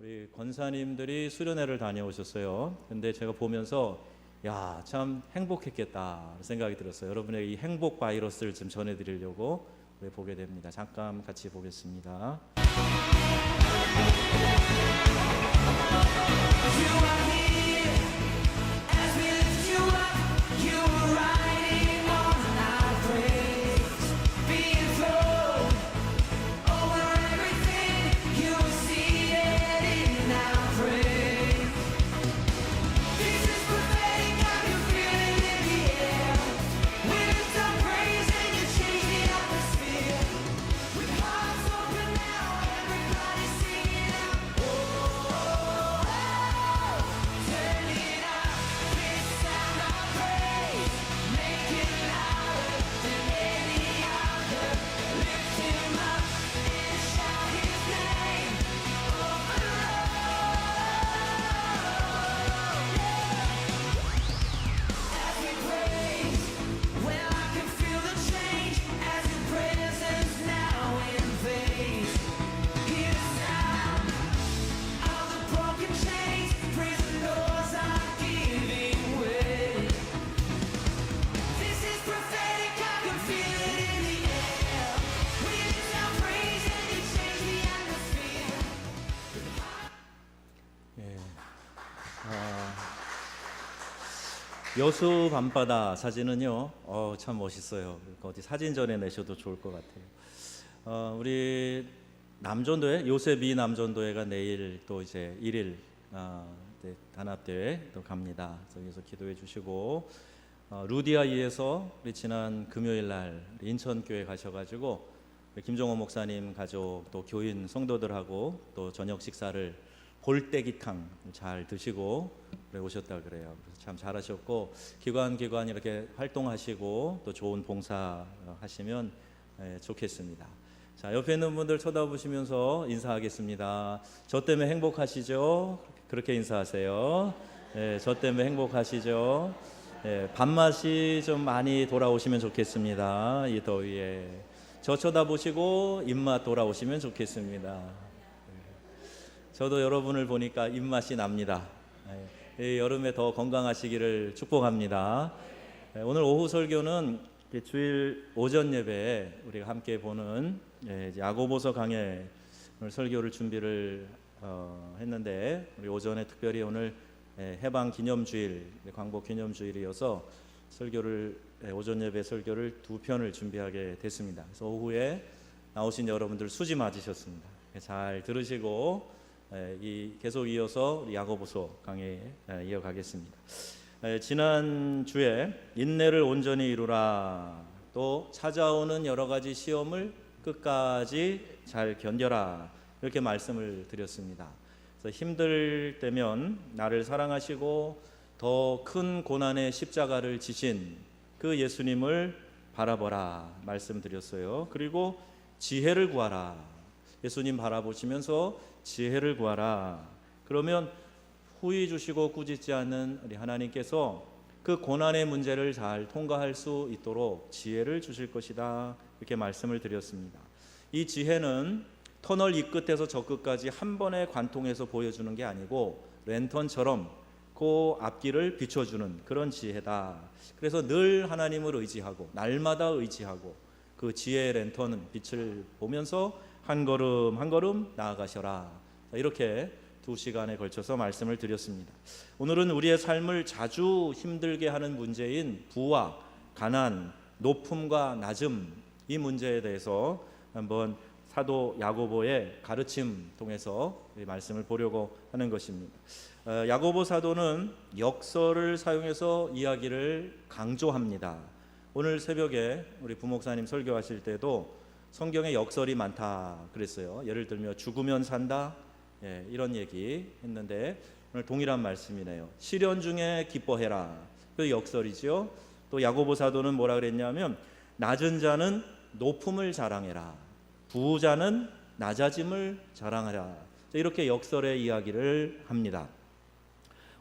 우리 권사님들이 수련회를 다녀오셨어요. 근데 제가 보면서 야, 참 행복했겠다 생각이 들었어요. 여러분의 이 행복 바이러스를 좀 전해드리려고 보게 됩니다. 잠깐 같이 보겠습니다. 여수 밤바다 사진은요, 참 멋있어요. 어디 사진전에 내셔도 좋을 것 같아요. 우리 남전도회, 요셉이 남전도회가 내일 또 이제 1일 단합대회 또 갑니다. 여기서 기도해 주시고, 루디아이에서 우리 지난 금요일 날 인천교회 가셔가지고 김종호 목사님 가족 또 교인 성도들하고 또 저녁 식사를 볼떼기탕 잘 드시고 오셨다 그래요. 그래서 참 잘하셨고, 기관 이렇게 활동하시고 또 좋은 봉사 하시면 좋겠습니다. 자, 옆에 있는 분들 쳐다보시면서 인사하겠습니다. 저 때문에 행복하시죠? 그렇게 인사하세요. 저 때문에 행복하시죠? 밥맛이 좀 많이 돌아오시면 좋겠습니다. 이 더위에 저 쳐다보시고 입맛 돌아오시면 좋겠습니다. 저도 여러분을 보니까 입맛이 납니다. 여름에 더 건강하시기를 축복합니다. 오늘 오후 설교는 주일 오전 예배에 우리가 함께 보는 야고보서 강해 오늘 설교를 준비를 했는데, 우리 오전에 특별히 오늘 해방 기념주일, 광복 기념주일이어서 설교를 오전 예배 설교를 2편을 준비하게 됐습니다. 그래서 오후에 나오신 여러분들 수지 맞으셨습니다. 잘 들으시고 계속 이어서 야고보서 강해에 이어가겠습니다. 지난 주에 인내를 온전히 이루라, 또 찾아오는 여러 가지 시험을 끝까지 잘 견뎌라, 이렇게 말씀을 드렸습니다. 그래서 힘들 때면 나를 사랑하시고 더 큰 고난의 십자가를 지신 그 예수님을 바라보라 말씀드렸어요. 그리고 지혜를 구하라, 예수님 바라보시면서 지혜를 구하라. 그러면 후회 주시고 꾸짖지 않는 우리 하나님께서 그 고난의 문제를 잘 통과할 수 있도록 지혜를 주실 것이다, 이렇게 말씀을 드렸습니다. 이 지혜는 터널 이 끝에서 저 끝까지 한 번에 관통해서 보여주는 게 아니고 랜턴처럼 그 앞길을 비춰주는 그런 지혜다. 그래서 늘 하나님을 의지하고 날마다 의지하고 그 지혜의 랜턴은 빛을 보면서 한 걸음 한 걸음 나아가셔라, 이렇게 2시간에 걸쳐서 말씀을 드렸습니다. 오늘은 우리의 삶을 자주 힘들게 하는 문제인 부와 가난, 높음과 낮음, 이 문제에 대해서 한번 사도 야고보의 가르침 통해서 말씀을 보려고 하는 것입니다. 야고보 사도는 역설을 사용해서 이야기를 강조합니다. 오늘 새벽에 우리 부목사님 설교하실 때도 성경에 역설이 많다 그랬어요. 예를 들면 죽으면 산다, 이런 얘기 했는데 오늘 동일한 말씀이네요. 시련 중에 기뻐해라, 그 역설이죠. 또 야고보 사도는 뭐라 그랬냐면 낮은 자는 높음을 자랑해라, 부자는 낮아짐을 자랑하라, 이렇게 역설의 이야기를 합니다.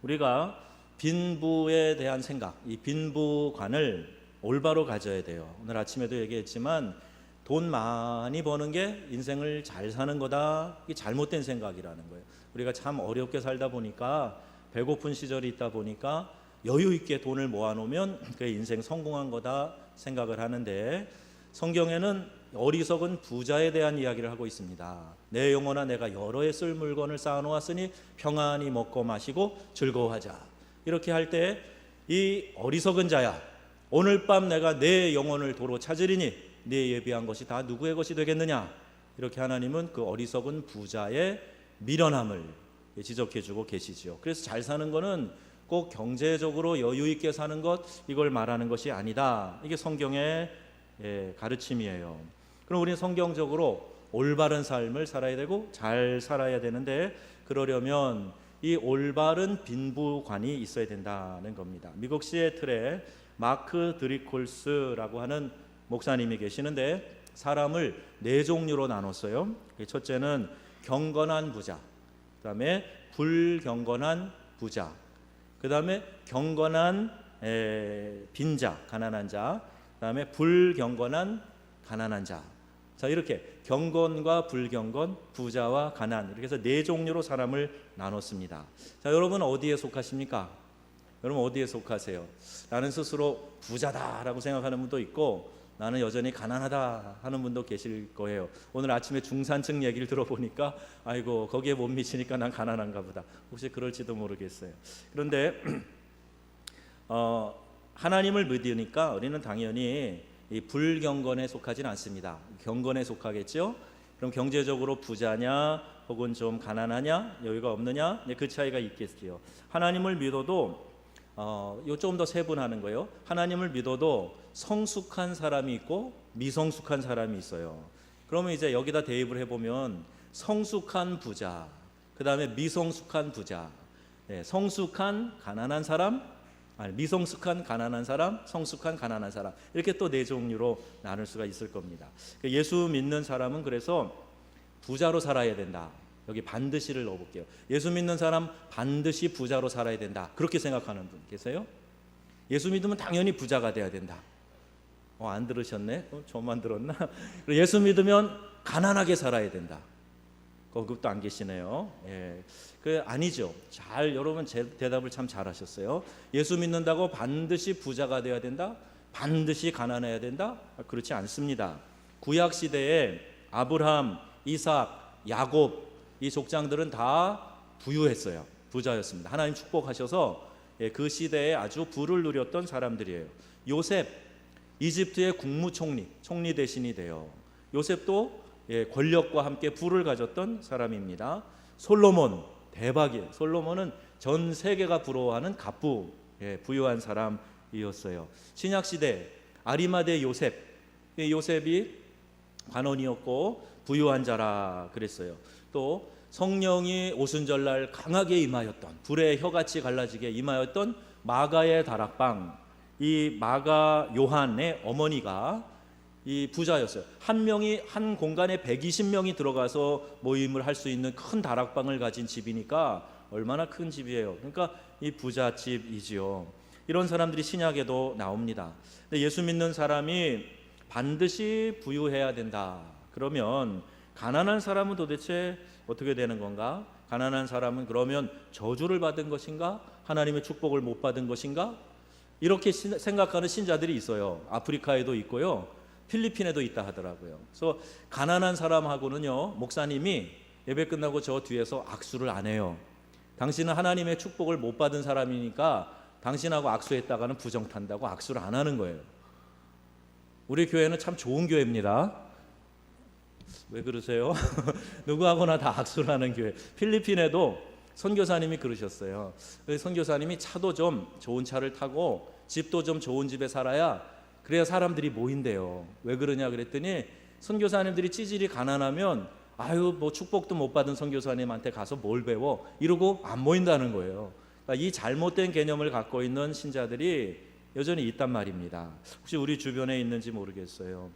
우리가 빈부에 대한 생각, 이 빈부관을 올바로 가져야 돼요. 오늘 아침에도 얘기했지만 돈 많이 버는 게 인생을 잘 사는 거다. 이게 잘못된 생각이라는 거예요. 우리가 참 어렵게 살다 보니까 배고픈 시절이 있다 보니까 여유 있게 돈을 모아놓으면 그게 인생 성공한 거다 생각을 하는데, 성경에는 어리석은 부자에 대한 이야기를 하고 있습니다. 내 영혼아 내가 여러 해 쓸 물건을 쌓아놓았으니 평안히 먹고 마시고 즐거워하자. 이렇게 할 때 이 어리석은 자야, 오늘 밤 내가 내 영혼을 도로 찾으리니 네 예비한 것이 다 누구의 것이 되겠느냐. 이렇게 하나님은 그 어리석은 부자의 미련함을 지적해주고 계시죠. 그래서 잘 사는 거는 꼭 경제적으로 여유 있게 사는 것, 이걸 말하는 것이 아니다. 이게 성경의 가르침이에요. 그럼 우리는 성경적으로 올바른 삶을 살아야 되고 잘 살아야 되는데, 그러려면 이 올바른 빈부관이 있어야 된다는 겁니다. 미국 시애틀에 마크 드리콜스라고 하는 목사님이 계시는데, 사람을 4종류로 나눴어요. 첫째는 경건한 부자, 그 다음에 불경건한 부자, 그 다음에 경건한 빈자, 가난한 자, 그 다음에 불경건한 가난한 자. 자, 이렇게 경건과 불경건, 부자와 가난, 이렇게 해서 4종류로 사람을 나눴습니다. 자, 여러분 어디에 속하십니까? 여러분 어디에 속하세요? 나는 스스로 부자다라고 생각하는 분도 있고, 나는 여전히 가난하다 하는 분도 계실 거예요. 오늘 아침에 중산층 얘기를 들어보니까 아이고 거기에 못 미치니까 난 가난한가 보다, 혹시 그럴지도 모르겠어요. 그런데 하나님을 믿으니까 우리는 당연히 이 불경건에 속하지는 않습니다. 경건에 속하겠죠. 그럼 경제적으로 부자냐 혹은 좀 가난하냐, 여유가 없느냐, 그 차이가 있겠지요. 하나님을 믿어도 좀 더 세분하는 거예요. 하나님을 믿어도 성숙한 사람이 있고 미성숙한 사람이 있어요. 그러면 이제 여기다 대입을 해보면 성숙한 부자, 그 다음에 미성숙한 부자, 성숙한 가난한 사람, 미성숙한 가난한 사람, 성숙한 가난한 사람, 이렇게 또 4종류로 나눌 수가 있을 겁니다. 예수 믿는 사람은 그래서 부자로 살아야 된다. 여기 반드시를 넣어볼게요. 예수 믿는 사람 반드시 부자로 살아야 된다, 그렇게 생각하는 분 계세요? 예수 믿으면 당연히 부자가 돼야 된다. 안 들으셨네? 저만 들었나? 예수 믿으면 가난하게 살아야 된다. 그것도 안 계시네요. 그 아니죠. 여러분 대답을 참 잘하셨어요. 예수 믿는다고 반드시 부자가 돼야 된다? 반드시 가난해야 된다? 그렇지 않습니다. 구약 시대에 아브라함, 이삭, 야곱, 이 족장들은 다 부유했어요. 부자였습니다. 하나님 축복하셔서 그 시대에 아주 부를 누렸던 사람들이에요. 요셉, 이집트의 총리 대신이 돼요. 요셉도 권력과 함께 부를 가졌던 사람입니다. 솔로몬, 대박이에요. 솔로몬은 전 세계가 부러워하는 갑부, 부유한 사람이었어요. 신약시대 아리마대 요셉이 관원이었고 부유한 자라 그랬어요. 또 성령이 오순절날 강하게 임하였던, 불의 혀같이 갈라지게 임하였던 마가의 다락방, 이 마가 요한의 어머니가 이 부자였어요. 한 공간에 120명이 들어가서 모임을 할 수 있는 큰 다락방을 가진 집이니까 얼마나 큰 집이에요. 그러니까 이 부잣집이지요. 이런 사람들이 신약에도 나옵니다. 근데 예수 믿는 사람이 반드시 부유해야 된다. 그러면 가난한 사람은 도대체 어떻게 되는 건가? 가난한 사람은 그러면 저주를 받은 것인가? 하나님의 축복을 못 받은 것인가? 이렇게 생각하는 신자들이 있어요. 아프리카에도 있고요, 필리핀에도 있다 하더라고요. 그래서 가난한 사람하고는요, 목사님이 예배 끝나고 저 뒤에서 악수를 안 해요. 당신은 하나님의 축복을 못 받은 사람이니까 당신하고 악수했다가는 부정 탄다고 악수를 안 하는 거예요. 우리 교회는 참 좋은 교회입니다. 왜 그러세요? 누구하고나 다 악수를 하는 교회. 필리핀에도 선교사님이 그러셨어요. 선교사님이 차도 좀 좋은 차를 타고 집도 좀 좋은 집에 살아야 그래야 사람들이 모인대요. 왜 그러냐 그랬더니 선교사님들이 찌질이 가난하면 뭐 축복도 못 받은 선교사님한테 가서 뭘 배워? 이러고 안 모인다는 거예요. 그러니까 이 잘못된 개념을 갖고 있는 신자들이 여전히 있단 말입니다. 혹시 우리 주변에 있는지 모르겠어요.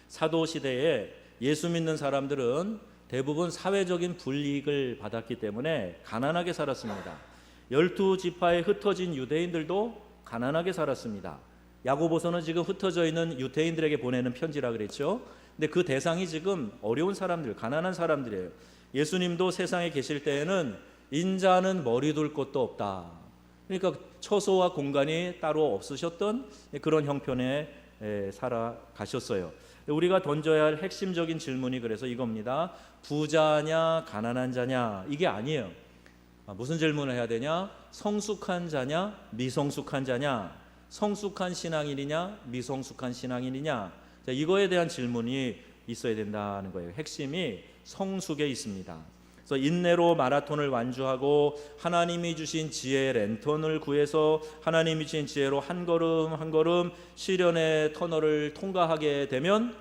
사도시대에 예수 믿는 사람들은 대부분 사회적인 불이익을 받았기 때문에 가난하게 살았습니다. 12지파에 흩어진 유대인들도 가난하게 살았습니다. 야고보서는 지금 흩어져 있는 유대인들에게 보내는 편지라 그랬죠. 근데 그 대상이 지금 어려운 사람들, 가난한 사람들이에요. 예수님도 세상에 계실 때에는 인자는 머리 둘 곳도 없다. 그러니까 처소와 공간이 따로 없으셨던 그런 형편에 살아가셨어요. 우리가 던져야 할 핵심적인 질문이 그래서 이겁니다. 부자냐 가난한 자냐, 이게 아니에요. 무슨 질문을 해야 되냐? 성숙한 자냐 미성숙한 자냐, 성숙한 신앙인이냐 미성숙한 신앙인이냐, 자, 이거에 대한 질문이 있어야 된다는 거예요. 핵심이 성숙에 있습니다. 그래서 인내로 마라톤을 완주하고 하나님이 주신 지혜의 랜턴을 구해서 하나님이 주신 지혜로 한 걸음 한 걸음 시련의 터널을 통과하게 되면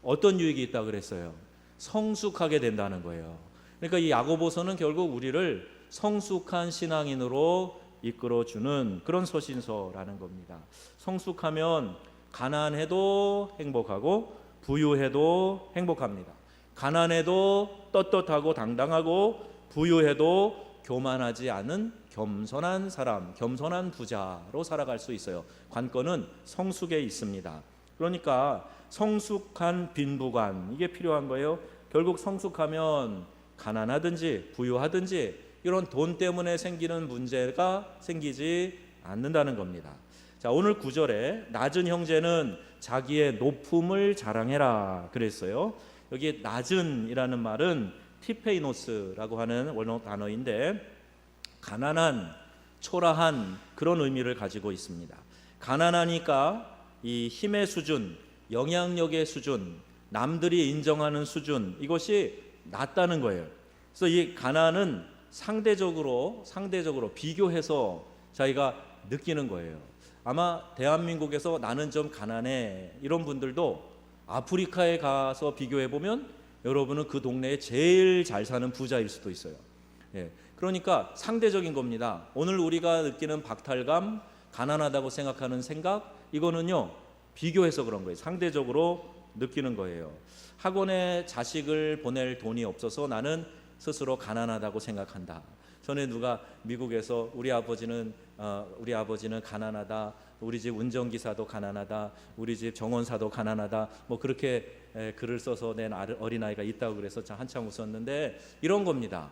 어떤 유익이 있다 그랬어요? 성숙하게 된다는 거예요. 그러니까 이 야고보서는 결국 우리를 성숙한 신앙인으로 이끌어주는 그런 서신서라는 겁니다. 성숙하면 가난해도 행복하고 부유해도 행복합니다. 가난해도 떳떳하고 당당하고 부유해도 교만하지 않은 겸손한 사람, 겸손한 부자로 살아갈 수 있어요. 관건은 성숙에 있습니다. 그러니까 성숙한 빈부관, 이게 필요한 거예요. 결국 성숙하면 가난하든지 부유하든지 이런 돈 때문에 생기는 문제가 생기지 않는다는 겁니다. 자, 오늘 9절에 낮은 형제는 자기의 높음을 자랑해라 그랬어요. 여기 낮은이라는 말은 티페이노스라고 하는 원어 단어인데 가난한, 초라한 그런 의미를 가지고 있습니다. 가난하니까 이 힘의 수준, 영향력의 수준, 남들이 인정하는 수준, 이것이 낮다는 거예요. 그래서 이 가난은 상대적으로 비교해서 자기가 느끼는 거예요. 아마 대한민국에서 나는 좀 가난해 이런 분들도 아프리카에 가서 비교해 보면 여러분은 그 동네에 제일 잘 사는 부자일 수도 있어요. 그러니까 상대적인 겁니다. 오늘 우리가 느끼는 박탈감, 가난하다고 생각하는 생각, 이거는요 비교해서 그런 거예요. 상대적으로 느끼는 거예요. 학원에 자식을 보낼 돈이 없어서 나는 스스로 가난하다고 생각한다. 전에 누가 미국에서 우리 아버지는 가난하다, 우리 집 운전기사도 가난하다, 우리 집 정원사도 가난하다, 뭐 그렇게 글을 써서 낸 어린아이가 있다고 그래서 한참 웃었는데 이런 겁니다.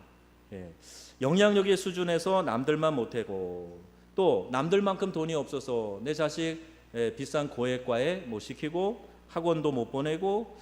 영향력의 수준에서 남들만 못하고 또 남들만큼 돈이 없어서 내 자식 비싼 고액과에 못 시키고 학원도 못 보내고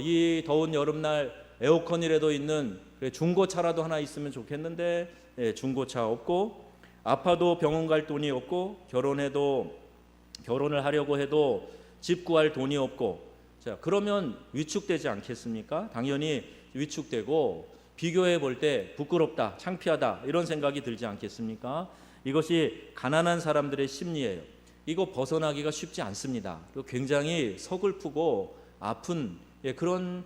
이 더운 여름날 에어컨이라도 있는 중고차라도 하나 있으면 좋겠는데 중고차 없고, 아파도 병원 갈 돈이 없고, 결혼을 하려고 해도 집 구할 돈이 없고, 자, 그러면 위축되지 않겠습니까? 당연히 위축되고 비교해 볼 때 부끄럽다, 창피하다 이런 생각이 들지 않겠습니까? 이것이 가난한 사람들의 심리예요. 이거 벗어나기가 쉽지 않습니다. 굉장히 서글프고 아픈 그런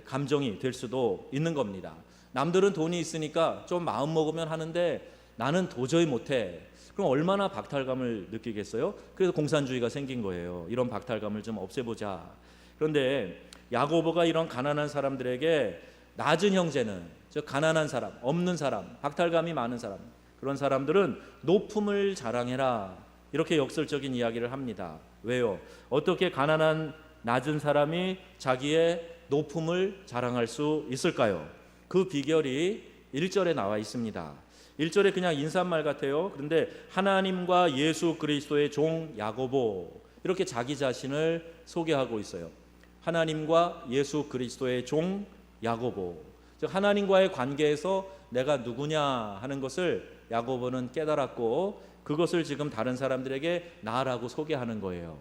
감정이 될 수도 있는 겁니다. 남들은 돈이 있으니까 좀 마음 먹으면 하는데 나는 도저히 못해. 그럼 얼마나 박탈감을 느끼겠어요? 그래서 공산주의가 생긴 거예요. 이런 박탈감을 좀 없애보자. 그런데 야고보가 이런 가난한 사람들에게 낮은 형제는, 즉 가난한 사람, 없는 사람, 박탈감이 많은 사람, 그런 사람들은 높음을 자랑해라, 이렇게 역설적인 이야기를 합니다. 왜요? 어떻게 가난한 낮은 사람이 자기의 높음을 자랑할 수 있을까요? 그 비결이 1절에 나와 있습니다. 1절에 그냥 인사말 같아요. 그런데 하나님과 예수 그리스도의 종 야고보, 이렇게 자기 자신을 소개하고 있어요. 하나님과 예수 그리스도의 종 야고보, 즉 하나님과의 관계에서 내가 누구냐 하는 것을 야고보는 깨달았고 그것을 지금 다른 사람들에게 나라고 소개하는 거예요.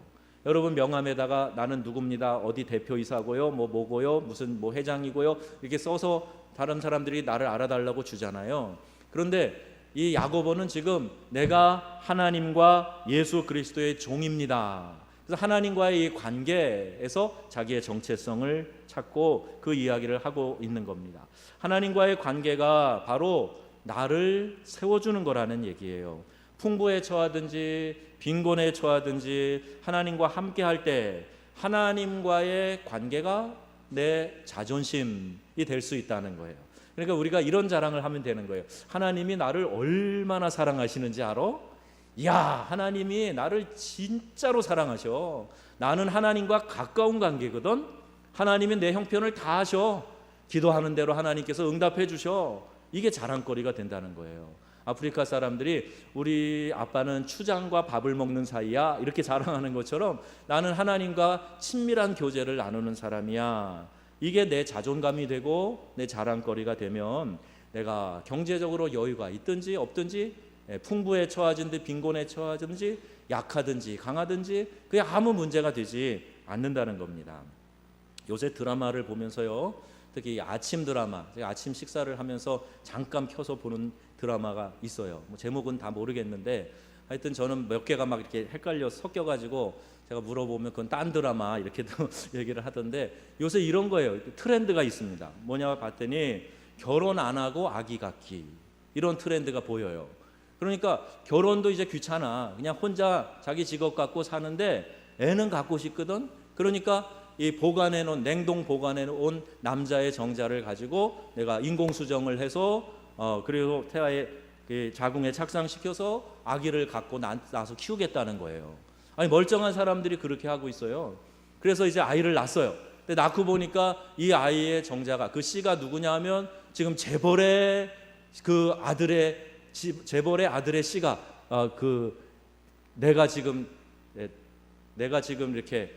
여러분 명함에다가 나는 누굽니다, 어디 대표이사고요, 뭐고요, 무슨 회장이고요, 이렇게 써서 다른 사람들이 나를 알아달라고 주잖아요. 그런데 이 야고보는 지금 내가 하나님과 예수 그리스도의 종입니다. 그래서 하나님과의 이 관계에서 자기의 정체성을 찾고 그 이야기를 하고 있는 겁니다. 하나님과의 관계가 바로 나를 세워주는 거라는 얘기예요. 풍부에 처하든지 빈곤에 처하든지 하나님과 함께 할 때 하나님과의 관계가 내 자존심이 될 수 있다는 거예요. 그러니까 우리가 이런 자랑을 하면 되는 거예요. 하나님이 나를 얼마나 사랑하시는지 알아? 야, 하나님이 나를 진짜로 사랑하셔. 나는 하나님과 가까운 관계거든. 하나님이 내 형편을 다 아셔. 기도하는 대로 하나님께서 응답해 주셔. 이게 자랑거리가 된다는 거예요. 아프리카 사람들이 우리 아빠는 추장과 밥을 먹는 사이야 이렇게 자랑하는 것처럼 나는 하나님과 친밀한 교제를 나누는 사람이야. 이게 내 자존감이 되고 내 자랑거리가 되면 내가 경제적으로 여유가 있든지 없든지, 풍부에 처하든지 빈곤에 처하든지, 약하든지 강하든지 그게 아무 문제가 되지 않는다는 겁니다. 요새 드라마를 보면서요, 특히 아침 드라마, 제가 아침 식사를 하면서 잠깐 켜서 보는 드라마가 있어요. 뭐 제목은 다 모르겠는데 하여튼 저는 몇 개가 막 이렇게 헷갈려 섞여가지고 제가 물어보면 그건 딴 드라마 이렇게도 얘기를 하던데, 요새 이런 거예요. 트렌드가 있습니다. 뭐냐 봤더니 결혼 안 하고 아기 갖기, 이런 트렌드가 보여요. 그러니까 결혼도 이제 귀찮아. 그냥 혼자 자기 직업 갖고 사는데 애는 갖고 싶거든. 그러니까 이 보관해 놓은, 냉동 보관해 놓은 남자의 정자를 가지고 내가 인공수정을 해서 그리고 태아의 그 자궁에 착상시켜서 아기를 갖고 낳아서 키우겠다는 거예요. 아니, 멀쩡한 사람들이 그렇게 하고 있어요. 그래서 이제 아이를 낳았어요. 근데 낳고 보니까 이 아이의 정자가, 그 씨가 누구냐 하면 지금 재벌의 그 아들의 씨가 내가 지금 이렇게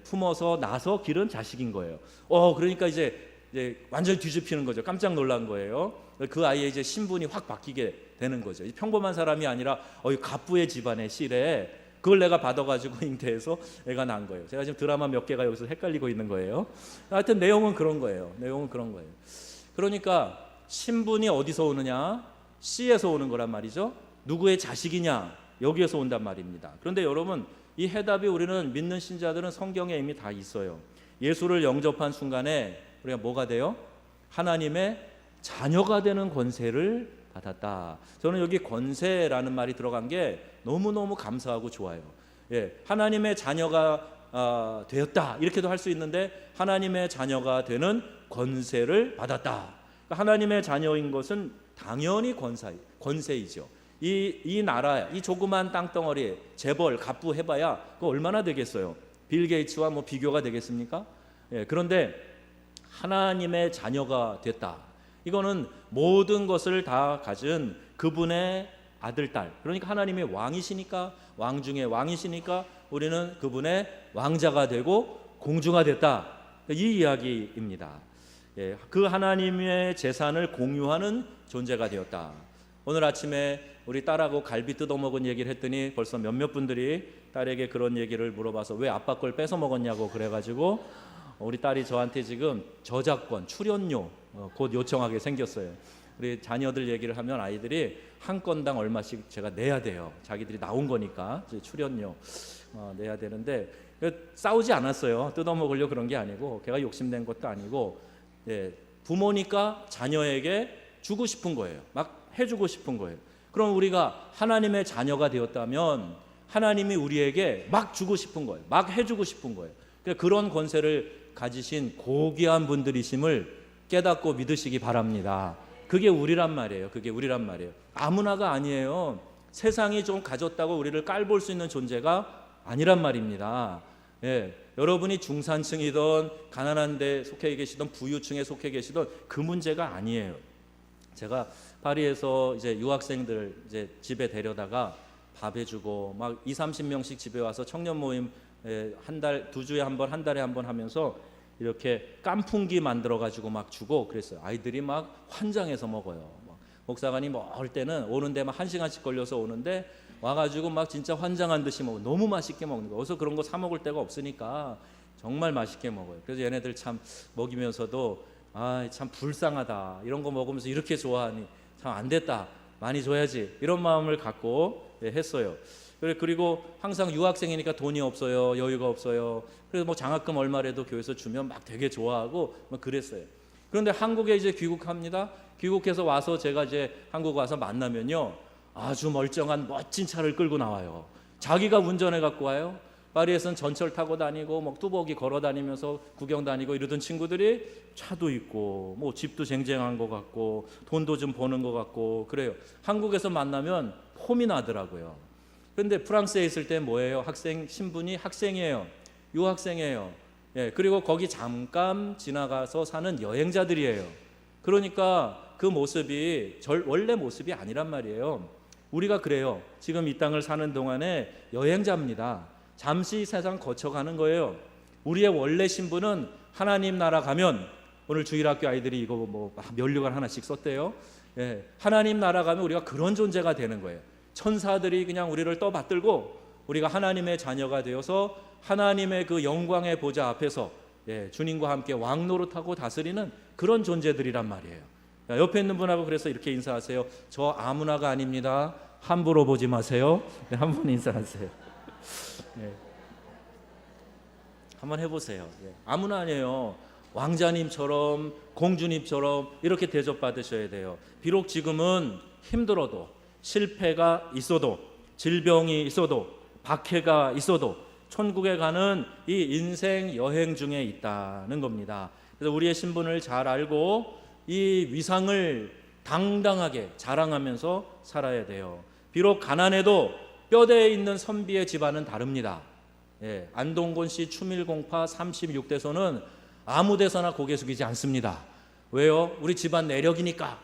품어서 나서 기른 자식인 거예요. 그러니까 이제 완전히 뒤집히는 거죠. 깜짝 놀란 거예요. 그 아이의 이제 신분이 확 바뀌게 되는 거죠. 평범한 사람이 아니라 갑부의 집안의 씨래. 그걸 내가 받아가지고 잉태해서 애가 난 거예요. 제가 지금 드라마 몇 개가 여기서 헷갈리고 있는 거예요. 하여튼 내용은 그런 거예요. 그러니까 신분이 어디서 오느냐? 씨에서 오는 거란 말이죠. 누구의 자식이냐? 여기에서 온단 말입니다. 그런데 여러분, 이 해답이 우리는 믿는 신자들은 성경에 이미 다 있어요. 예수를 영접한 순간에 우리가 뭐가 돼요? 하나님의 자녀가 되는 권세를 받았다. 저는 여기 권세라는 말이 들어간 게 너무너무 감사하고 좋아요. 하나님의 자녀가 되었다 이렇게도 할 수 있는데, 하나님의 자녀가 되는 권세를 받았다. 그러니까 하나님의 자녀인 것은 당연히 권세이죠. 이 나라, 이 조그만 땅덩어리에 재벌, 갑부 해봐야 그거 얼마나 되겠어요? 빌 게이츠와 뭐 비교가 되겠습니까? 그런데 하나님의 자녀가 됐다. 이거는 모든 것을 다 가진 그분의 아들, 딸. 그러니까 하나님의 왕이시니까, 왕 중에 왕이시니까 우리는 그분의 왕자가 되고 공주가 됐다. 이 이야기입니다. 그 하나님의 재산을 공유하는 존재가 되었다. 오늘 아침에 우리 딸하고 갈비 뜯어먹은 얘기를 했더니 벌써 몇몇 분들이 딸에게 그런 얘기를 물어봐서 왜 아빠 걸 뺏어 먹었냐고 그래가지고 우리 딸이 저한테 지금 저작권, 출연료 곧 요청하게 생겼어요. 우리 자녀들 얘기를 하면 아이들이 한 건당 얼마씩 제가 내야 돼요. 자기들이 나온 거니까 출연료 내야 되는데, 싸우지 않았어요. 뜯어먹으려고 그런 게 아니고, 걔가 욕심낸 것도 아니고, 부모니까 자녀에게 주고 싶은 거예요. 막 해주고 싶은 거예요. 그럼 우리가 하나님의 자녀가 되었다면 하나님이 우리에게 막 주고 싶은 거예요. 막 해주고 싶은 거예요. 그런 권세를 가지신 고귀한 분들이심을 깨닫고 믿으시기 바랍니다. 그게 우리란 말이에요. 아무나가 아니에요. 세상이 좀 가졌다고 우리를 깔볼 수 있는 존재가 아니란 말입니다. 여러분이 중산층이든 가난한 데 속해 계시든 부유층에 속해 계시든 그 문제가 아니에요. 제가 파리에서 이제 유학생들 이제 집에 데려다가 밥 해주고 막 20-30명씩 집에 와서 청년 모임 한 달, 2주에 한 번, 한 달에 한 번 하면서 이렇게 깐풍기 만들어 가지고 막 주고 그랬어요. 아이들이 막 환장해서 먹어요. 목사관이 먹을 때는 오는데 막 1시간씩 걸려서 오는데 와가지고 막 진짜 환장한 듯이 먹어. 너무 맛있게 먹는 거예요. 어디서 그런 거 사 먹을 데가 없으니까 정말 맛있게 먹어요. 그래서 얘네들 참 먹이면서도 참 불쌍하다. 이런 거 먹으면서 이렇게 좋아하니 참 안 됐다. 많이 줘야지. 이런 마음을 갖고 했어요. 그리고 항상 유학생이니까 돈이 없어요. 여유가 없어요. 그래서 뭐 장학금 얼마라도 교회에서 주면 막 되게 좋아하고 뭐 그랬어요. 그런데 한국에 이제 귀국합니다. 귀국해서 와서 제가 이제 한국 와서 만나면요, 아주 멀쩡한 멋진 차를 끌고 나와요. 자기가 운전해 갖고 와요. 파리에서는 전철 타고 다니고 뭐 뚜벅이 걸어 다니면서 구경 다니고 이러던 친구들이 차도 있고 뭐 집도 쟁쟁한 것 같고 돈도 좀 버는 것 같고 그래요. 한국에서 만나면 폼이 나더라고요. 그런데 프랑스에 있을 때 뭐예요? 학생 신분이 학생이에요. 유학생이에요. 예, 그리고 거기 잠깐 지나가서 사는 여행자들이에요. 그러니까 그 모습이 원래 모습이 아니란 말이에요. 우리가 그래요. 지금 이 땅을 사는 동안에 여행자입니다. 잠시 세상 거쳐가는 거예요. 우리의 원래 신분은 하나님 나라 가면, 오늘 주일학교 아이들이 이거 뭐 면류관 하나씩 썼대요. 예, 하나님 나라 가면 우리가 그런 존재가 되는 거예요. 천사들이 그냥 우리를 떠받들고 우리가 하나님의 자녀가 되어서 하나님의 그 영광의 보좌 앞에서 주님과 함께 왕노릇하고 다스리는 그런 존재들이란 말이에요. 옆에 있는 분하고 그래서 이렇게 인사하세요. 저 아무나가 아닙니다. 함부로 보지 마세요. 한번 인사하세요. 한번 해보세요. 아무나 아니에요. 왕자님처럼 공주님처럼 이렇게 대접받으셔야 돼요. 비록 지금은 힘들어도, 실패가 있어도, 질병이 있어도, 박해가 있어도 천국에 가는 이 인생 여행 중에 있다는 겁니다. 그래서 우리의 신분을 잘 알고 이 위상을 당당하게 자랑하면서 살아야 돼요. 비록 가난해도 뼈대에 있는 선비의 집안은 다릅니다. 안동곤 씨 추밀공파 36대소는 아무 데서나 고개 숙이지 않습니다. 왜요? 우리 집안 내력이니까.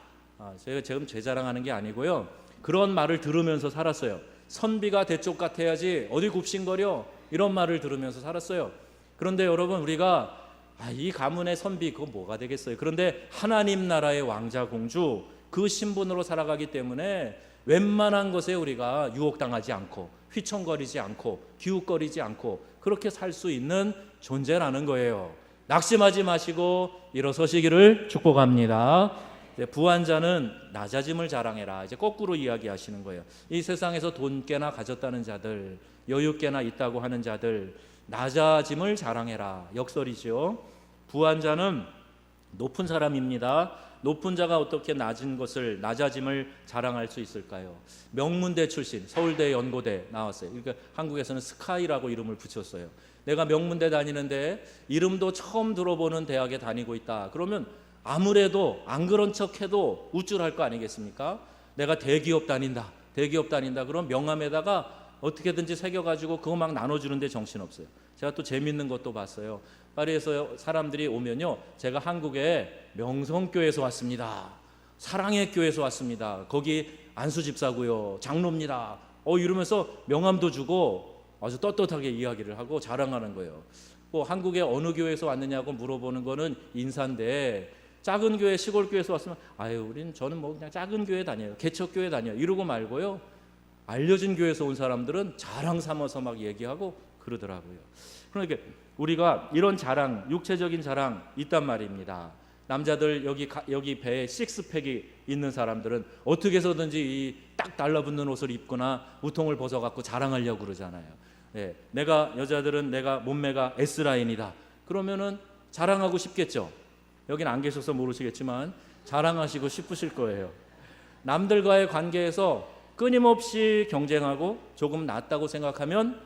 제가 지금 제 자랑하는 게 아니고요. 그런 말을 들으면서 살았어요. 선비가 대쪽 같아야지 어디 굽신거려, 이런 말을 들으면서 살았어요. 그런데 여러분, 우리가 이 가문의 선비 그거 뭐가 되겠어요. 그런데 하나님 나라의 왕자 공주 그 신분으로 살아가기 때문에 웬만한 것에 우리가 유혹당하지 않고 휘청거리지 않고 기웃거리지 않고 그렇게 살 수 있는 존재라는 거예요. 낙심하지 마시고 일어서시기를 축복합니다. 부한자는 낮아짐을 자랑해라. 이제 거꾸로 이야기하시는 거예요. 이 세상에서 돈 꽤나 가졌다는 자들, 여유 꽤나 있다고 하는 자들, 낮아짐을 자랑해라. 역설이죠. 부한자는 높은 사람입니다. 높은 자가 어떻게 낮아짐을 자랑할 수 있을까요? 명문대 출신, 서울대, 연고대 나왔어요. 그러니까 한국에서는 스카이라고 이름을 붙였어요. 내가 명문대 다니는데 이름도 처음 들어보는 대학에 다니고 있다. 그러면 아무래도 안 그런 척해도 우쭐할 거 아니겠습니까? 내가 대기업 다닌다. 그럼 명함에다가 어떻게든지 새겨가지고 그거 막 나눠주는데 정신없어요. 제가 또 재밌는 것도 봤어요. 파리에서 사람들이 오면요, 제가 한국에 명성교회에서 왔습니다. 사랑의 교회에서 왔습니다. 거기 안수집사고요, 장로입니다. 이러면서 명함도 주고 아주 떳떳하게 이야기를 하고 자랑하는 거예요. 한국에 어느 교회에서 왔느냐고 물어보는 거는 인사인데, 작은 교회, 시골 교회에서 왔으면 저는 뭐 그냥 작은 교회 다녀요, 개척교회 다녀요 이러고 말고요, 알려진 교회에서 온 사람들은 자랑 삼아서 막 얘기하고 그러더라고요. 그러니까 우리가 이런 자랑, 육체적인 자랑 있단 말입니다. 남자들 여기 배에 식스팩이 있는 사람들은 어떻게 해서든지 이 딱 달라붙는 옷을 입거나 우통을 벗어갖고 자랑하려고 그러잖아요. 여자들은 내가 몸매가 S라인이다. 그러면은 자랑하고 싶겠죠. 여긴 안 계셔서 모르시겠지만 자랑하시고 싶으실 거예요. 남들과의 관계에서 끊임없이 경쟁하고 조금 낫다고 생각하면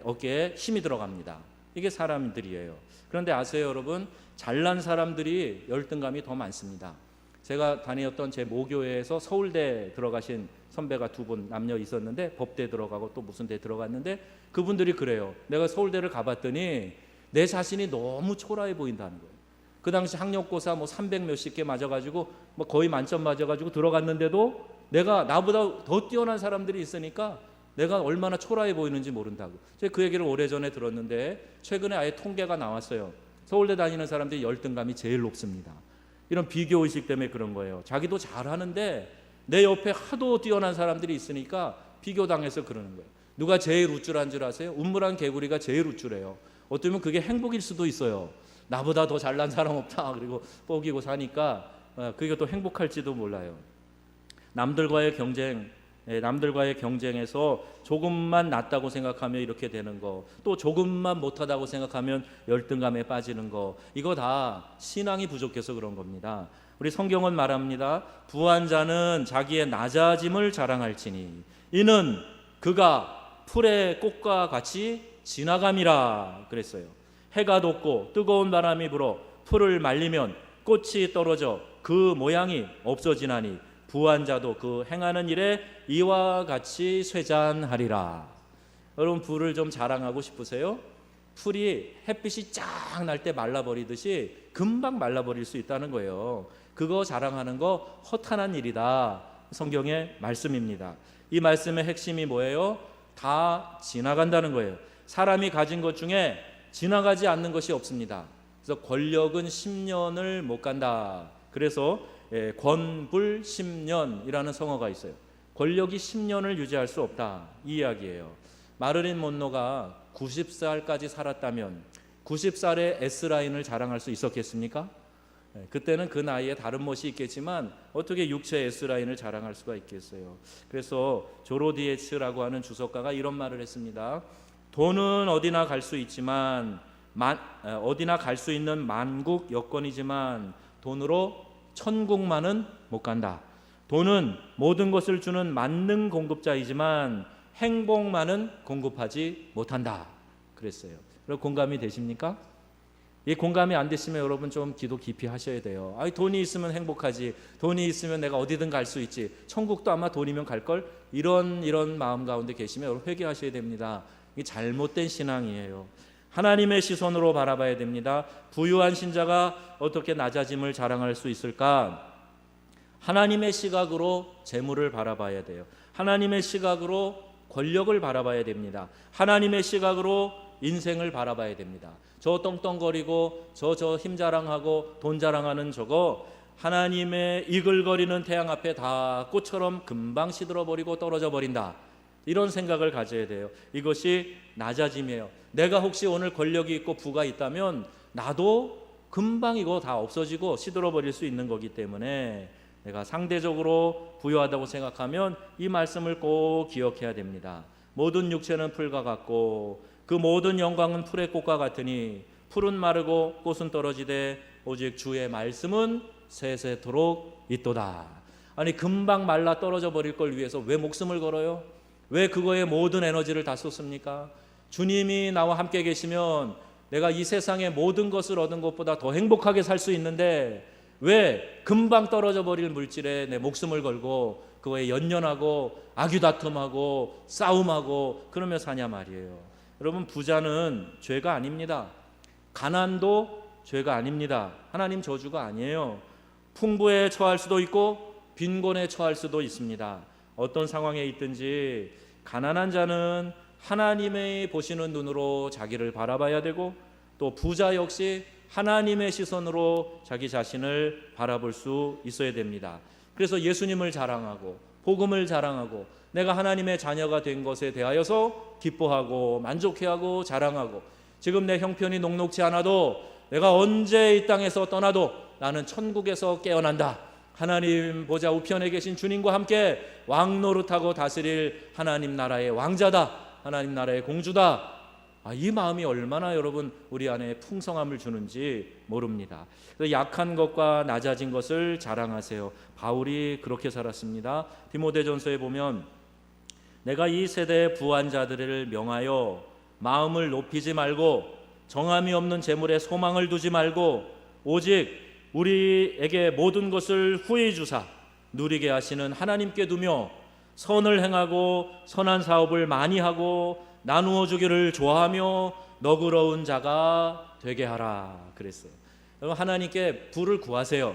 어깨에 힘이 들어갑니다. 이게 사람들이에요. 그런데 아세요, 여러분? 잘난 사람들이 열등감이 더 많습니다. 제가 다녔던 제 모교회에서 서울대 들어가신 선배가 두 분 남녀 있었는데, 법대 들어가고 또 무슨 대 들어갔는데, 그분들이 그래요. 내가 서울대를 가봤더니 내 자신이 너무 초라해 보인다는 거예요. 그 당시 학력고사 300 몇십 개 맞아가지고 거의 만점 맞아가지고 들어갔는데도 내가 나보다 더 뛰어난 사람들이 있으니까 내가 얼마나 초라해 보이는지 모른다고. 제가 그 얘기를 오래전에 들었는데 최근에 아예 통계가 나왔어요. 서울대 다니는 사람들이 열등감이 제일 높습니다. 이런 비교의식 때문에 그런 거예요. 자기도 잘하는데 내 옆에 하도 뛰어난 사람들이 있으니까 비교당해서 그러는 거예요. 누가 제일 우쭐한 줄 아세요? 우물한 개구리가 제일 우쭐해요. 어쩌면 그게 행복일 수도 있어요. 나보다 더 잘난 사람 없다 그리고 뻐기고 사니까 그게 또 행복할지도 몰라요. 남들과의 경쟁에서 조금만 낫다고 생각하면 이렇게 되는 거, 또 조금만 못하다고 생각하면 열등감에 빠지는 거, 이거 다 신앙이 부족해서 그런 겁니다. 우리 성경은 말합니다. 부한 자는 자기의 낮아짐을 자랑할지니 이는 그가 풀의 꽃과 같이 지나감이라 그랬어요. 해가 돋고 뜨거운 바람이 불어 풀을 말리면 꽃이 떨어져 그 모양이 없어지나니 부한 자도 그 행하는 일에 이와 같이 쇠잔하리라. 여러분, 불을 좀 자랑하고 싶으세요? 풀이 햇빛이 쫙 날 때 말라버리듯이 금방 말라버릴 수 있다는 거예요. 그거 자랑하는 거 허탄한 일이다. 성경의 말씀입니다. 이 말씀의 핵심이 뭐예요? 다 지나간다는 거예요. 사람이 가진 것 중에 지나가지 않는 것이 없습니다. 그래서 권력은 10년을 못 간다. 그래서 권불 10년이라는 성어가 있어요. 권력이 10년을 유지할 수 없다, 이 이야기예요. 마를린 monroe가 90살까지 살았다면 90살의 S라인을 자랑할 수 있었겠습니까? 그때는 그 나이에 다른 멋이 있겠지만 어떻게 육체 S라인을 자랑할 수가 있겠어요. 그래서 조로디에츠라고 하는 주석가가 이런 말을 했습니다. 돈은 어디나 갈 수 있지만 어디나 갈 수 있는 만국 여건이지만 돈으로 천국만은 못 간다. 돈은 모든 것을 주는 만능 공급자이지만 행복만은 공급하지 못한다. 그랬어요. 그럼 공감이 되십니까? 이 공감이 안 되시면 여러분 좀 기도 깊이 하셔야 돼요. 돈이 있으면 행복하지, 돈이 있으면 내가 어디든 갈 수 있지, 천국도 아마 돈이면 갈걸, 이런 마음 가운데 계시면 여러분 회개하셔야 됩니다. 이게 잘못된 신앙이에요. 하나님의 시선으로 바라봐야 됩니다. 부유한 신자가 어떻게 낮아짐을 자랑할 수 있을까? 하나님의 시각으로 재물을 바라봐야 돼요. 하나님의 시각으로 권력을 바라봐야 됩니다. 하나님의 시각으로 인생을 바라봐야 됩니다. 저 떵떵거리고 저 힘 자랑하고 돈 자랑하는 저거 하나님의 이글거리는 태양 앞에 다 꽃처럼 금방 시들어버리고 떨어져 버린다. 이런 생각을 가져야 돼요. 이것이 낮아짐이에요. 내가 혹시 오늘 권력이 있고 부가 있다면 나도 금방 이거 다 없어지고 시들어버릴 수 있는 거기 때문에 내가 상대적으로 부유하다고 생각하면 이 말씀을 꼭 기억해야 됩니다. 모든 육체는 풀과 같고 그 모든 영광은 풀의 꽃과 같으니 풀은 마르고 꽃은 떨어지되 오직 주의 말씀은 세세토록 있도다. 아니 금방 말라 떨어져 버릴 걸 위해서 왜 목숨을 걸어요? 왜 그거에 모든 에너지를 다 쏟습니까? 주님이 나와 함께 계시면 내가 이 세상의 모든 것을 얻은 것보다 더 행복하게 살 수 있는데 왜 금방 떨어져 버릴 물질에 내 목숨을 걸고 그거에 연연하고 악유다툼하고 싸움하고 그러며 사냐 말이에요. 여러분, 부자는 죄가 아닙니다. 가난도 죄가 아닙니다. 하나님 저주가 아니에요. 풍부에 처할 수도 있고 빈곤에 처할 수도 있습니다. 어떤 상황에 있든지 가난한 자는 하나님의 보시는 눈으로 자기를 바라봐야 되고 또 부자 역시 하나님의 시선으로 자기 자신을 바라볼 수 있어야 됩니다. 그래서 예수님을 자랑하고 복음을 자랑하고 내가 하나님의 자녀가 된 것에 대하여서 기뻐하고 만족해하고 자랑하고 지금 내 형편이 녹록지 않아도 내가 언제 이 땅에서 떠나도 나는 천국에서 깨어난다. 하나님 보좌 우편에 계신 주님과 함께 왕노릇하고 다스릴 하나님 나라의 왕자다. 하나님 나라의 공주다. 이 마음이 얼마나 여러분 우리 안에 풍성함을 주는지 모릅니다. 약한 것과 낮아진 것을 자랑하세요. 바울이 그렇게 살았습니다. 디모데전서에 보면 내가 이 세대의 부한 자들을 명하여 마음을 높이지 말고 정함이 없는 재물에 소망을 두지 말고 오직 우리에게 모든 것을 후히 주사 누리게 하시는 하나님께 두며 선을 행하고 선한 사업을 많이 하고 나누어 주기를 좋아하며 너그러운 자가 되게 하라 그랬어요. 여러분, 하나님께 부를 구하세요.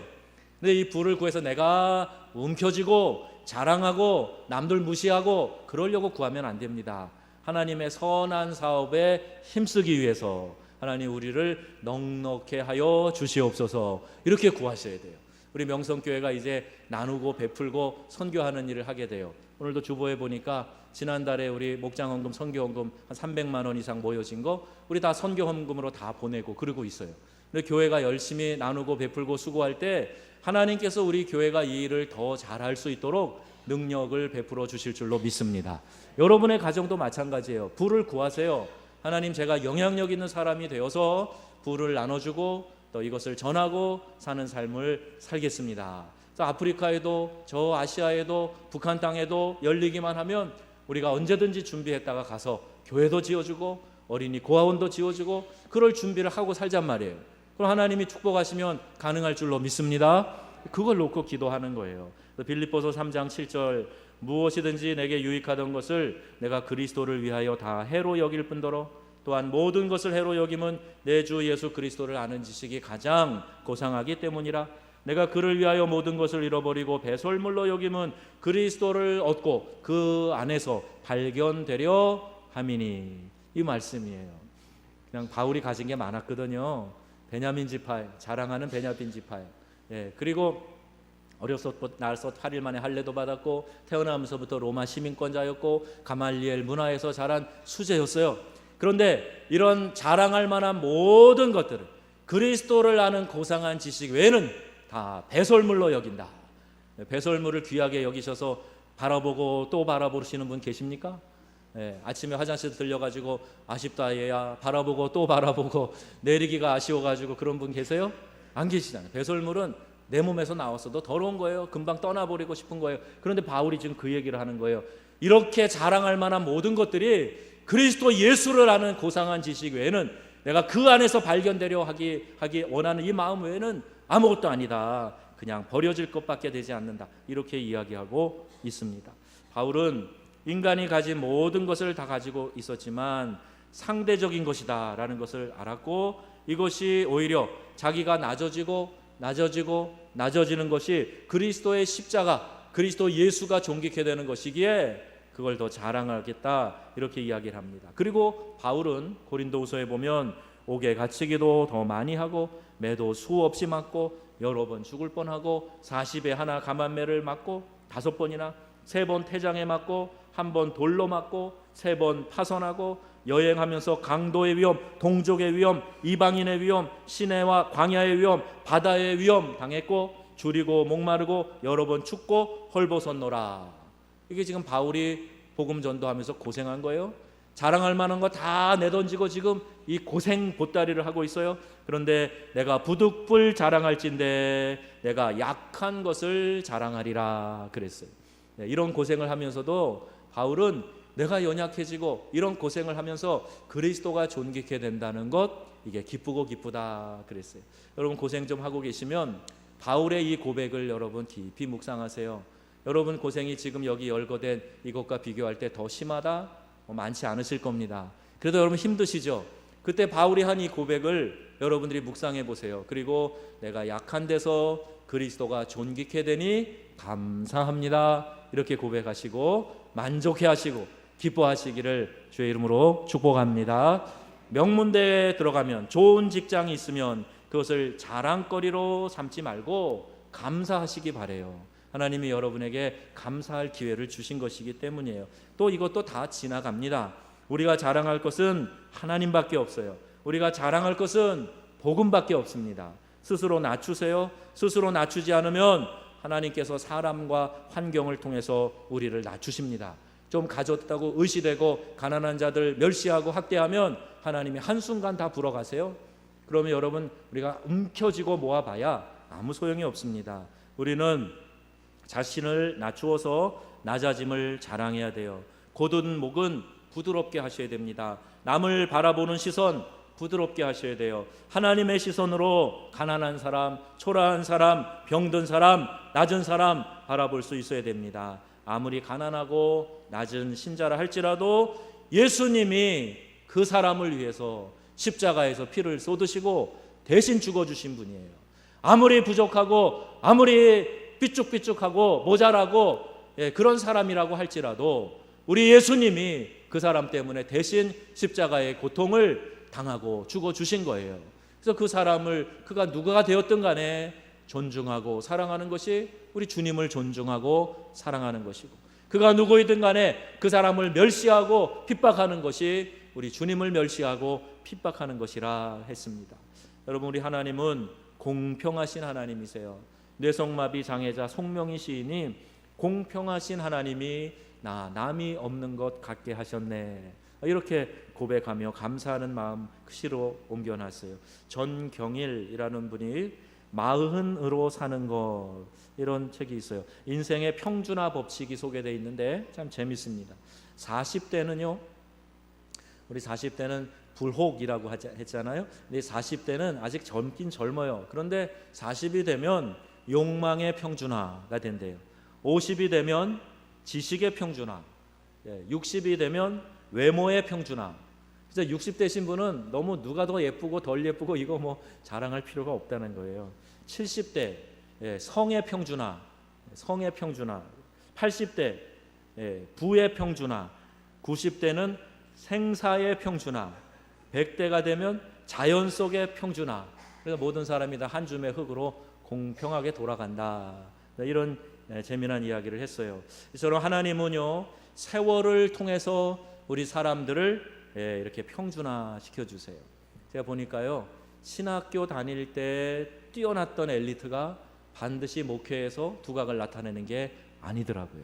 근데 이 부를 구해서 내가 움켜쥐고 자랑하고 남들 무시하고 그러려고 구하면 안 됩니다. 하나님의 선한 사업에 힘쓰기 위해서 하나님 우리를 넉넉해 하여 주시옵소서 이렇게 구하셔야 돼요. 우리 명성교회가 이제 나누고 베풀고 선교하는 일을 하게 돼요. 오늘도 주보에 보니까 지난달에 우리 목장헌금 선교헌금 한 300만 원 이상 모여진 거 우리 다 선교헌금으로 다 보내고 그러고 있어요. 근데 교회가 열심히 나누고 베풀고 수고할 때 하나님께서 우리 교회가 이 일을 더 잘할 수 있도록 능력을 베풀어 주실 줄로 믿습니다. 여러분의 가정도 마찬가지예요. 부를 구하세요. 하나님, 제가 영향력 있는 사람이 되어서 부를 나눠주고 또 이것을 전하고 사는 삶을 살겠습니다. 아프리카에도 저 아시아에도 북한 땅에도 열리기만 하면 우리가 언제든지 준비했다가 가서 교회도 지어주고 어린이 고아원도 지어주고 그럴 준비를 하고 살잔 말이에요. 그럼 하나님이 축복하시면 가능할 줄로 믿습니다. 그걸 놓고 기도하는 거예요. 빌립보서 3장 7절 무엇이든지 내게 유익하던 것을 내가 그리스도를 위하여 다 해로 여길 뿐더러 또한 모든 것을 해로 여김은 내 주 예수 그리스도를 아는 지식이 가장 고상하기 때문이라. 내가 그를 위하여 모든 것을 잃어버리고 배설물로 여김은 그리스도를 얻고 그 안에서 발견되려 함이니. 이 말씀이에요. 그냥 바울이 가진 게 많았거든요. 베냐민 지파에 자랑하는 베냐민 지파에. 그리고 어려서 나서 8일 만에 할례도 받았고 태어나면서부터 로마 시민권자였고 가말리엘 문화에서 자란 수재였어요. 그런데 이런 자랑할 만한 모든 것들을 그리스도를 아는 고상한 지식 외에는 다 배설물로 여긴다. 배설물을 귀하게 여기셔서 바라보고 또 바라보시는 분 계십니까? 아침에 화장실 들려가지고 아쉽다 얘야 바라보고 또 바라보고 내리기가 아쉬워가지고 그런 분 계세요? 안 계시잖아요. 배설물은 내 몸에서 나왔어도 더러운 거예요. 금방 떠나버리고 싶은 거예요. 그런데 바울이 지금 그 얘기를 하는 거예요. 이렇게 자랑할 만한 모든 것들이 그리스도 예수를 아는 고상한 지식 외에는 내가 그 안에서 발견되려 하기 원하는 이 마음 외에는 아무것도 아니다. 그냥 버려질 것밖에 되지 않는다. 이렇게 이야기하고 있습니다. 바울은 인간이 가진 모든 것을 다 가지고 있었지만 상대적인 것이다 라는 것을 알았고 이것이 오히려 자기가 낮아지는 것이 그리스도의 십자가, 그리스도 예수가 존귀케 되는 것이기에 그걸 더 자랑하겠다 이렇게 이야기를 합니다. 그리고 바울은 고린도후서에 보면 옥에 갇히기도 더 많이 하고 매도 수없이 맞고 여러 번 죽을 뻔하고 40에 하나 감한매를 맞고 5번이나 3번 태장에 맞고 1번 돌로 맞고 3번 파선하고 여행하면서 강도의 위험, 동족의 위험, 이방인의 위험, 시내와 광야의 위험, 바다의 위험 당했고 줄이고 목마르고 여러 번 춥고 헐벗었노라. 이게 지금 바울이 복음 전도하면서 고생한 거예요. 자랑할 만한 거 다 내던지고 지금 이 고생 보따리를 하고 있어요. 그런데 내가 부득불 자랑할진대 내가 약한 것을 자랑하리라 그랬어요. 이런 고생을 하면서도 바울은 내가 연약해지고 이런 고생을 하면서 그리스도가 존귀케 된다는 것 이게 기쁘다 그랬어요. 여러분 고생 좀 하고 계시면 바울의 이 고백을 여러분 깊이 묵상하세요. 여러분 고생이 지금 여기 열거된 이것과 비교할 때 더 심하다? 많지 않으실 겁니다. 그래도 여러분 힘드시죠? 그때 바울이 한 이 고백을 여러분들이 묵상해 보세요. 그리고 내가 약한 데서 그리스도가 존귀케 되니 감사합니다 이렇게 고백하시고 만족해 하시고 기뻐하시기를 주의 이름으로 축복합니다. 명문대에 들어가면 좋은 직장이 있으면 그것을 자랑거리로 삼지 말고 감사하시기 바래요. 하나님이 여러분에게 감사할 기회를 주신 것이기 때문이에요. 또 이것도 다 지나갑니다. 우리가 자랑할 것은 하나님밖에 없어요. 우리가 자랑할 것은 복음밖에 없습니다. 스스로 낮추세요. 스스로 낮추지 않으면 하나님께서 사람과 환경을 통해서 우리를 낮추십니다. 좀 가졌다고 의시되고 가난한 자들 멸시하고 학대하면 하나님이 한순간 다 불어가세요. 그러면 여러분 우리가 움켜쥐고 모아봐야 아무 소용이 없습니다. 우리는 자신을 낮추어서 낮아짐을 자랑해야 돼요. 곧은 목은 부드럽게 하셔야 됩니다. 남을 바라보는 시선 부드럽게 하셔야 돼요. 하나님의 시선으로 가난한 사람, 초라한 사람, 병든 사람, 낮은 사람 바라볼 수 있어야 됩니다. 아무리 가난하고 낮은 신자라 할지라도 예수님이 그 사람을 위해서 십자가에서 피를 쏟으시고 대신 죽어주신 분이에요. 아무리 부족하고 아무리 삐쭉삐쭉하고 모자라고 그런 사람이라고 할지라도 우리 예수님이 그 사람 때문에 대신 십자가의 고통을 당하고 죽어주신 거예요. 그래서 그 사람을 그가 누가 되었든 간에 존중하고 사랑하는 것이 우리 주님을 존중하고 사랑하는 것이고 그가 누구이든 간에 그 사람을 멸시하고 핍박하는 것이 우리 주님을 멸시하고 핍박하는 것이라 했습니다. 여러분 우리 하나님은 공평하신 하나님이세요. 뇌성마비 장애자 송명희 시인이 공평하신 하나님이 나 남이 없는 것 같게 하셨네 이렇게 고백하며 감사하는 마음 시로 옮겨놨어요. 전경일이라는 분이 마흔으로 사는 것 이런 책이 있어요. 인생의 평준화 법칙이 소개되어 있는데 참 재밌습니다. 40대는요 우리 40대는 불혹이라고 했잖아요. 근데 40대는 아직 젊긴 젊어요. 그런데 40이 되면 욕망의 평준화가 된대요. 50이 되면 지식의 평준화, 60이 되면 외모의 평준화. 그래서 60 되신 분은 너무 누가 더 예쁘고 덜 예쁘고 이거 뭐 자랑할 필요가 없다는 거예요. 70대 성의 평준화, 80대 부의 평준화, 90대는 생사의 평준화, 100대가 되면 자연 속의 평준화. 그래서 모든 사람이 다 한 줌의 흙으로 공평하게 돌아간다. 이런 재미난 이야기를 했어요. 이처럼 하나님은요, 세월을 통해서 우리 사람들을 이렇게 평준화 시켜주세요. 제가 보니까요, 신학교 다닐 때 뛰어났던 엘리트가 반드시 목회에서 두각을 나타내는 게 아니더라고요.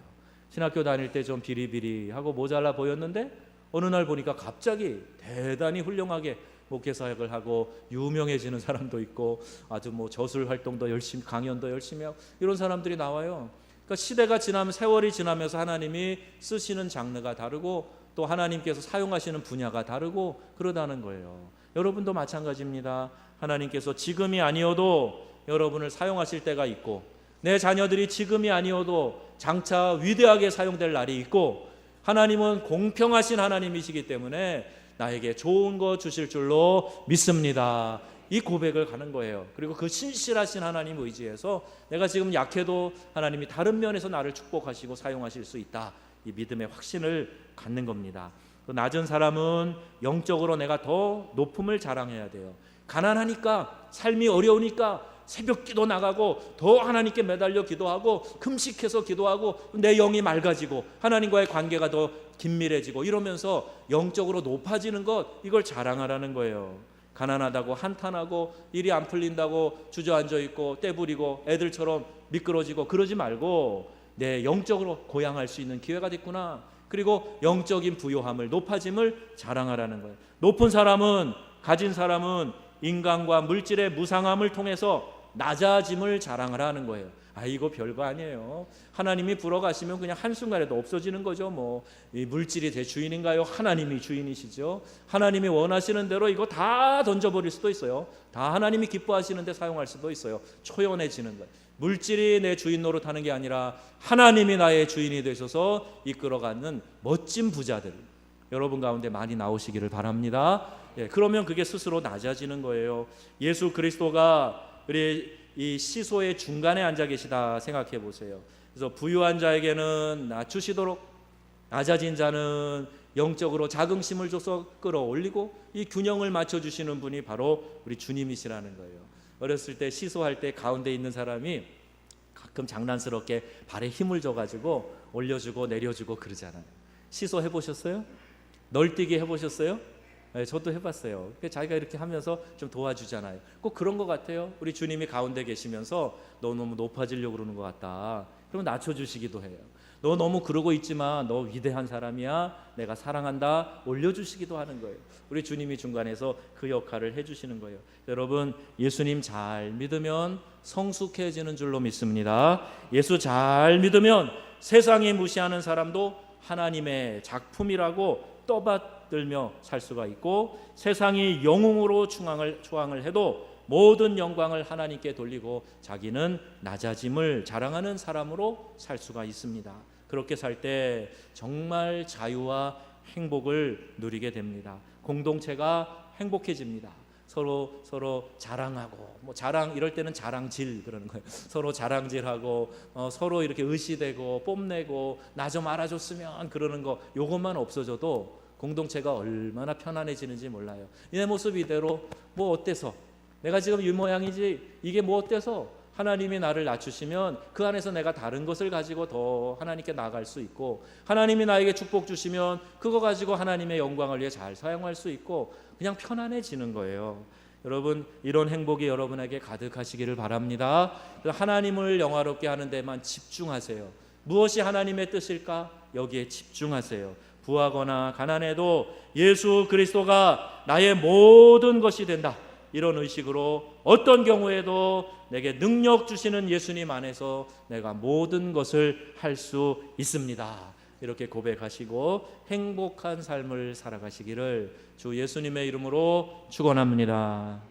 신학교 다닐 때 좀 비리비리하고 모자라 보였는데 어느 날 보니까 갑자기 대단히 훌륭하게 목회 사역을 하고 유명해지는 사람도 있고 아주 뭐 저술 활동도 열심히, 강연도 열심히 하고 이런 사람들이 나와요. 그러니까 시대가 지나면, 세월이 지나면서 하나님이 쓰시는 장르가 다르고 또 하나님께서 사용하시는 분야가 다르고 그러다는 거예요. 여러분도 마찬가지입니다. 하나님께서 지금이 아니어도 여러분을 사용하실 때가 있고, 내 자녀들이 지금이 아니어도 장차 위대하게 사용될 날이 있고, 하나님은 공평하신 하나님이시기 때문에 나에게 좋은 거 주실 줄로 믿습니다. 이 고백을 가는 거예요. 그리고 그 신실하신 하나님 의지해서 내가 지금 약해도 하나님이 다른 면에서 나를 축복하시고 사용하실 수 있다, 이 믿음의 확신을 갖는 겁니다. 또 낮은 사람은 영적으로 내가 더 높음을 자랑해야 돼요. 가난하니까, 삶이 어려우니까 새벽 기도 나가고 더 하나님께 매달려 기도하고 금식해서 기도하고 내 영이 맑아지고 하나님과의 관계가 더 긴밀해지고 이러면서 영적으로 높아지는 것, 이걸 자랑하라는 거예요. 가난하다고 한탄하고 일이 안 풀린다고 주저앉아 있고 떼부리고 애들처럼 미끄러지고 그러지 말고, 내 영적으로 고양할 수 있는 기회가 됐구나, 그리고 영적인 부요함을, 높아짐을 자랑하라는 거예요. 높은 사람은, 가진 사람은 인간과 물질의 무상함을 통해서 낮아짐을 자랑하라는 거예요. 아, 이거 별거 아니에요. 하나님이 불어가시면 그냥 한순간에도 없어지는 거죠. 뭐 이 물질이 제 주인인가요? 하나님이 주인이시죠. 하나님이 원하시는 대로 이거 다 던져버릴 수도 있어요. 다 하나님이 기뻐하시는데 사용할 수도 있어요. 초연해지는 거예요. 물질이 내 주인 노릇하는 게 아니라 하나님이 나의 주인이 되셔서 이끌어가는 멋진 부자들, 여러분 가운데 많이 나오시기를 바랍니다. 그러면 그게 스스로 낮아지는 거예요. 예수 그리스도가 우리 이 시소의 중간에 앉아 계시다 생각해 보세요. 그래서 부유한 자에게는 낮추시도록, 낮아진 자는 영적으로 자긍심을 줘서 끌어올리고, 이 균형을 맞춰주시는 분이 바로 우리 주님이시라는 거예요. 어렸을 때 시소할 때 가운데 있는 사람이 가끔 장난스럽게 발에 힘을 줘가지고 올려주고 내려주고 그러잖아요. 시소 해보셨어요? 널뛰기 해보셨어요? 네, 저도 해봤어요. 자기가 이렇게 하면서 좀 도와주잖아요. 꼭 그런 것 같아요. 우리 주님이 가운데 계시면서 너 너무 높아지려고 그러는 것 같다, 그러면 낮춰주시기도 해요. 너 너무 그러고 있지만 너 위대한 사람이야, 내가 사랑한다, 올려주시기도 하는 거예요. 우리 주님이 중간에서 그 역할을 해주시는 거예요. 여러분, 예수님 잘 믿으면 성숙해지는 줄로 믿습니다. 예수 잘 믿으면 세상이 무시하는 사람도 하나님의 작품이라고 떠받들며 살 수가 있고, 세상이 영웅으로 초항을 해도 모든 영광을 하나님께 돌리고 자기는 낮아짐을 자랑하는 사람으로 살 수가 있습니다. 그렇게 살 때 정말 자유와 행복을 누리게 됩니다. 공동체가 행복해집니다. 서로 자랑하고, 뭐 자랑, 이럴 때는 자랑질 그러는 거예요. 서로 자랑질하고 서로 이렇게 의시되고 뽐내고 나 좀 알아줬으면 그러는 거, 요것만 없어져도 공동체가 얼마나 편안해지는지 몰라요. 내 모습 이대로 뭐 어때서, 내가 지금 이 모양이지 이게 뭐 어때서, 하나님이 나를 낮추시면 그 안에서 내가 다른 것을 가지고 더 하나님께 나아갈 수 있고, 하나님이 나에게 축복 주시면 그거 가지고 하나님의 영광을 위해 잘 사용할 수 있고, 그냥 편안해지는 거예요. 여러분, 이런 행복이 여러분에게 가득하시기를 바랍니다. 하나님을 영화롭게 하는 데만 집중하세요. 무엇이 하나님의 뜻일까? 여기에 집중하세요. 부하거나 가난해도 예수 그리스도가 나의 모든 것이 된다, 이런 의식으로 어떤 경우에도 내게 능력 주시는 예수님 안에서 내가 모든 것을 할 수 있습니다, 이렇게 고백하시고 행복한 삶을 살아가시기를 주 예수님의 이름으로 축원합니다.